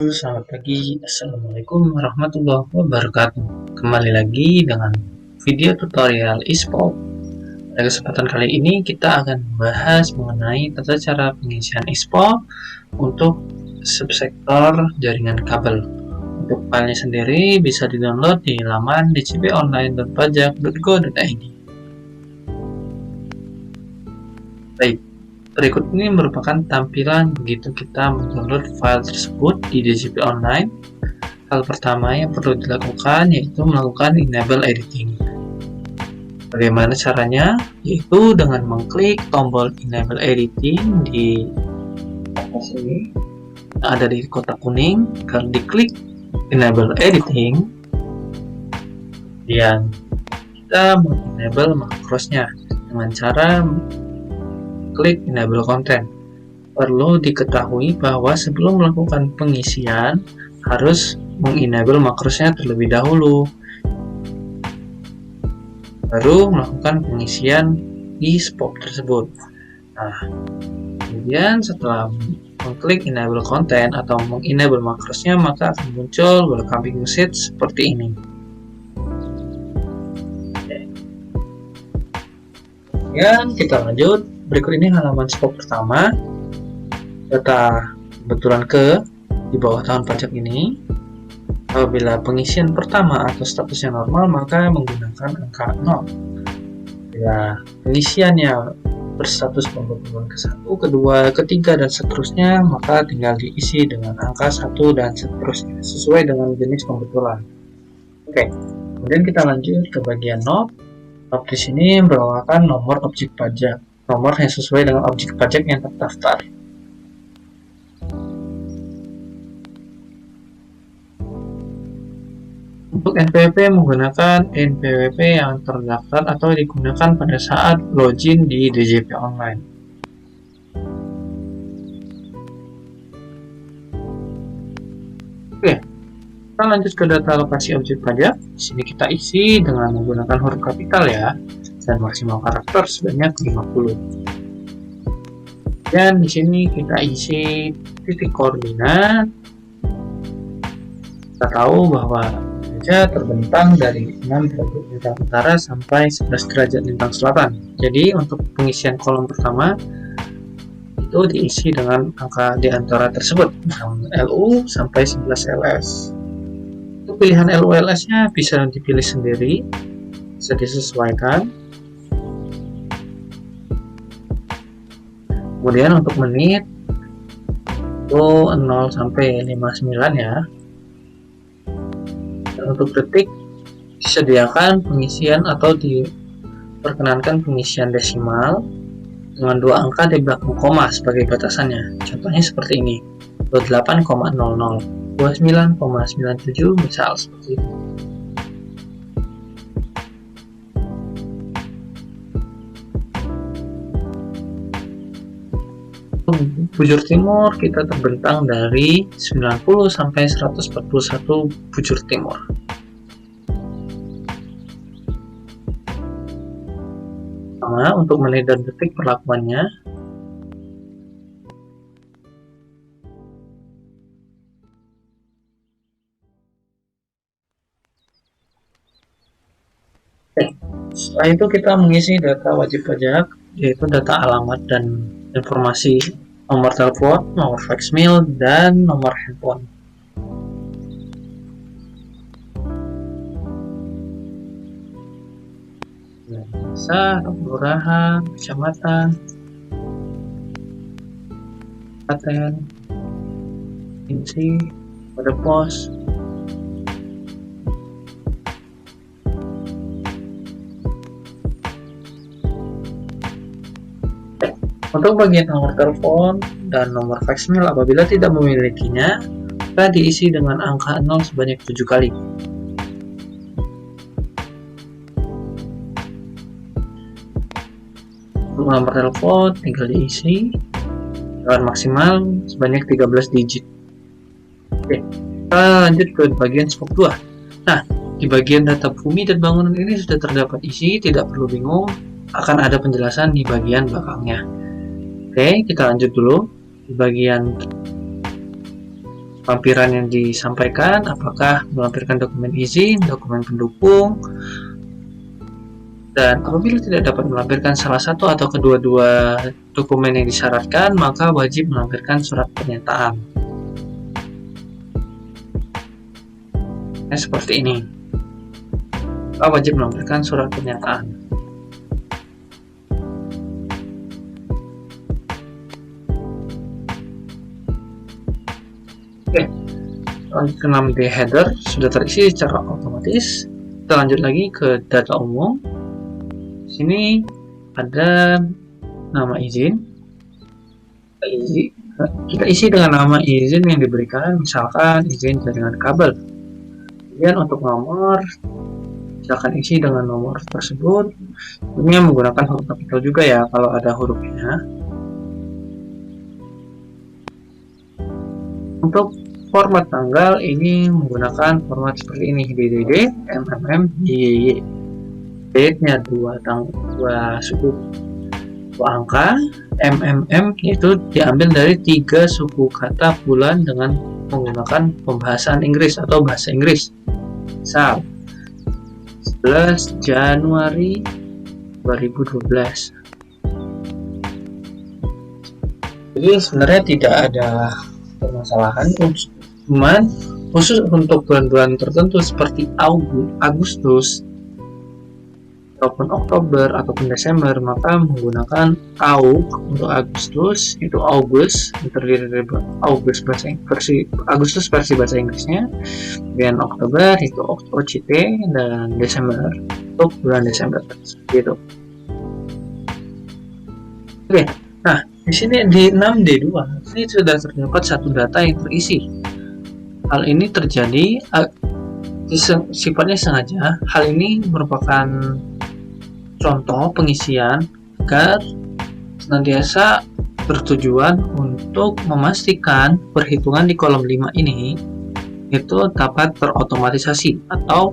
Selamat pagi, Assalamualaikum warahmatullahi wabarakatuh. Kembali lagi dengan video tutorial e-sport. Pada kesempatan kali ini kita akan membahas mengenai tata cara pengisian e-sport untuk subsektor jaringan kabel. Untuk filenya sendiri bisa di-download di laman dcponline.pajak.go.id. Baik, berikut ini merupakan tampilan begitu kita mendownload file tersebut di DCP Online. Hal pertama yang perlu dilakukan yaitu melakukan enable editing. Bagaimana caranya? Yaitu dengan mengklik tombol enable editing di atas ini yang ada di kotak kuning. Kalau diklik enable editing, kemudian kita mengenable makrosnya dengan cara klik enable content. Perlu diketahui bahwa sebelum melakukan pengisian harus mengenable makrosnya terlebih dahulu, baru melakukan pengisian di spot tersebut. Nah, kemudian setelah mengklik enable content atau mengenable makrosnya, maka akan muncul welcoming message seperti ini. Kemudian kita lanjut. Berikut ini halaman spot pertama. Data kebetulan di bawah tahun pajak ini. Apabila pengisian pertama atau statusnya normal, maka menggunakan angka 0. Bila pengisiannya berstatus pembentukan ke-1, kedua, ketiga, dan seterusnya, maka tinggal diisi dengan angka 1 dan seterusnya, sesuai dengan jenis pembetulan. Oke, kemudian kita lanjut ke bagian NOP. NOP di sini merupakan nomor objek pajak, nomor yang sesuai dengan objek pajak yang terdaftar. Untuk NPWP menggunakan NPWP yang terdaftar atau digunakan pada saat login di DJP Online. Oke, kita lanjut ke data alokasi objek pajak. Di sini kita isi dengan menggunakan huruf kapital ya, dan maksimal karakter sebanyak 50. Dan di sini kita isi titik koordinat. Kita tahu bahwa terbentang dari 6 derajat lintang utara sampai 11 derajat lintang selatan. Jadi untuk pengisian kolom pertama itu diisi dengan angka di antara tersebut, LU sampai 11 LS. Untuk pilihan LU LS-nya bisa dipilih sendiri, bisa disesuaikan. Kemudian untuk menit itu 0 sampai 59 ya. Untuk detik disediakan pengisian atau diperkenankan pengisian desimal dengan 2 angka di belakang koma sebagai batasannya. Contohnya seperti ini, 28,00, 29,97 misal seperti itu. Bujur timur kita terbentang dari 90 sampai 141 bujur timur. Sama untuk menit dan detik perlakuannya. Setelah itu kita mengisi data wajib pajak, yaitu data alamat dan informasi nomor telepon, nomor faxmail, dan nomor handphone. Desa, kelurahan, kecamatan, kabupaten, provinsi, kode pos. Untuk bagian nomor telepon dan nomor faxmail apabila tidak memilikinya, maka diisi dengan angka 0 sebanyak 7 kali. Untuk nomor telepon tinggal diisi dengan maksimal sebanyak 13 digit. Oke, kita lanjut ke bagian spot 2. Nah, di bagian data bumi dan bangunan ini sudah terdapat isi, tidak perlu bingung, akan ada penjelasan di bagian belakangnya. Oke, kita lanjut dulu. Di bagian lampiran yang disampaikan, apakah melampirkan dokumen izin, dokumen pendukung, dan apabila tidak dapat melampirkan salah satu atau kedua-dua dokumen yang disyaratkan, maka wajib melampirkan surat pernyataan. Nah, seperti ini. Maka wajib melampirkan surat pernyataan. Oke, lanjut ke 6D header sudah terisi secara otomatis. Kita lanjut lagi ke data umum. Di sini ada nama izin. Kita isi dengan nama izin yang diberikan, misalkan izin jaringan kabel. Kemudian untuk nomor, silakan isi dengan nomor tersebut. Ini menggunakan huruf kapital juga ya kalau ada hurufnya. Untuk format tanggal ini menggunakan format seperti ini, DDD, MMM, YY. Date-nya dua suku angka, MMM itu diambil dari 3 suku kata bulan dengan menggunakan pembahasan Inggris atau bahasa Inggris. Misal 11 Januari 2012. Jadi sebenarnya tidak ada permasalahan, cuman khusus untuk bulan-bulan tertentu seperti Agustus ataupun Oktober ataupun Desember, maka menggunakan AUG. Untuk Agustus itu August, terdiri dari August versi Agustus versi bahasa Inggrisnya, kemudian Oktober itu OCT, dan Desember untuk bulan Desember gitu. Oke, nah di sini di 6D2 ini sudah terdapat satu data yang terisi. Hal ini terjadi sifatnya sengaja. Hal ini merupakan contoh pengisian agar senantiasa bertujuan untuk memastikan perhitungan di kolom 5 ini itu dapat terotomatisasi atau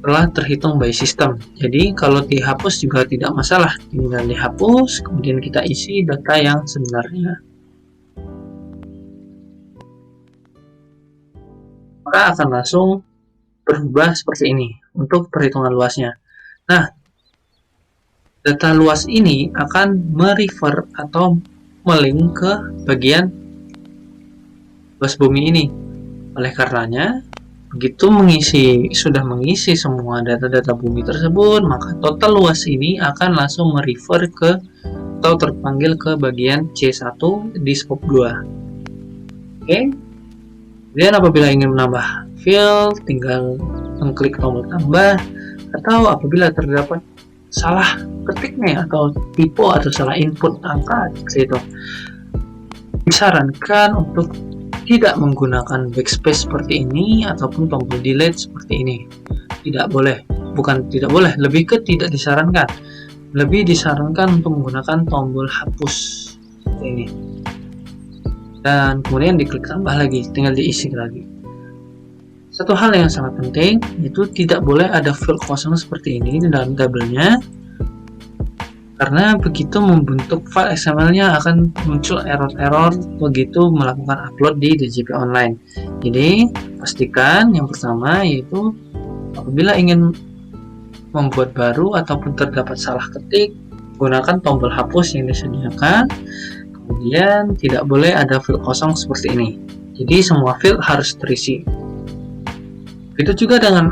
telah terhitung by system. Jadi kalau dihapus juga tidak masalah, tinggal dihapus kemudian kita isi data yang sebenarnya, maka akan langsung berubah seperti ini untuk perhitungan luasnya. Nah, data luas ini akan merefer atau melink ke bagian luas bumi ini. Oleh karenanya, begitu sudah mengisi semua data-data bumi tersebut, maka total luas ini akan langsung merefer ke atau terpanggil ke bagian C1 di scope 2. Oke. Kemudian apabila ingin menambah field, tinggal mengklik tombol tambah, atau apabila terdapat salah ketiknya atau tipe atau salah input angka seperti itu, disarankan untuk tidak menggunakan backspace seperti ini ataupun tombol delete seperti ini. Tidak boleh, bukan tidak boleh, lebih ke tidak disarankan. Lebih disarankan untuk menggunakan tombol hapus seperti ini, dan kemudian diklik tambah lagi, tinggal diisi lagi. Satu hal yang sangat penting itu tidak boleh ada field kosong seperti ini di dalam tabelnya, karena begitu membentuk file XML-nya akan muncul error-error begitu melakukan upload di DJP Online. Jadi pastikan yang pertama yaitu apabila ingin membuat baru ataupun terdapat salah ketik, gunakan tombol hapus yang disediakan. Kemudian tidak boleh ada field kosong seperti ini. Jadi semua field harus terisi. Itu juga dengan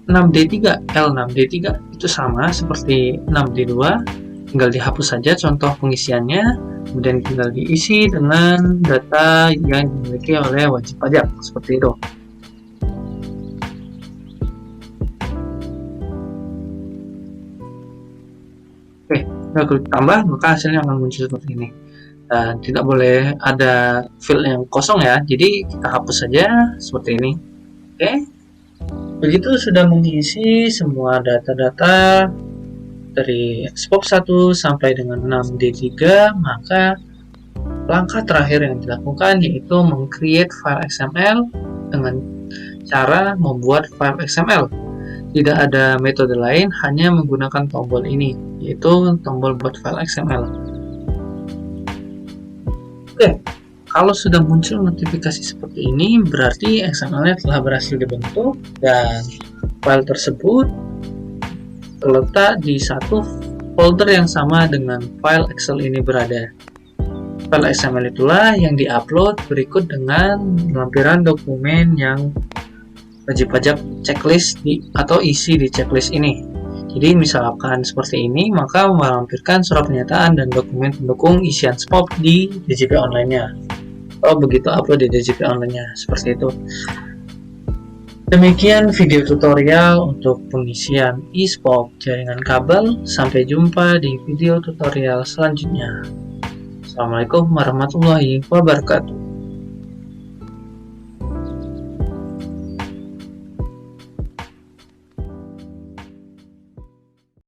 6D3, L6D3 itu sama seperti 6D2, tinggal dihapus saja contoh pengisiannya, kemudian tinggal diisi dengan data yang dimiliki oleh wajib pajak seperti itu. Oke, kita klik tambah, maka hasilnya akan muncul seperti ini. Dan tidak boleh ada field yang kosong ya, jadi kita hapus saja seperti ini. Oke, begitu sudah mengisi semua data-data dari SPOP 1 sampai dengan 6D3, maka langkah terakhir yang dilakukan yaitu meng-create file XML dengan cara membuat file XML. Tidak ada metode lain, hanya menggunakan tombol ini, yaitu tombol buat file XML. Oke, Kalau sudah muncul notifikasi seperti ini, berarti XML-nya telah berhasil dibentuk dan file tersebut terletak di satu folder yang sama dengan file Excel ini berada. File XML itulah yang diupload berikut dengan lampiran dokumen yang wajib pajak checklist atau isi di checklist ini. Jadi misalkan seperti ini, maka melampirkan surat pernyataan dan dokumen pendukung isian SPOP di DJP online-nya. Kalau begitu upload di DJP online-nya, seperti itu. Demikian video tutorial untuk pengisian eSPOP jaringan kabel. Sampai jumpa di video tutorial selanjutnya. Assalamualaikum warahmatullahi wabarakatuh.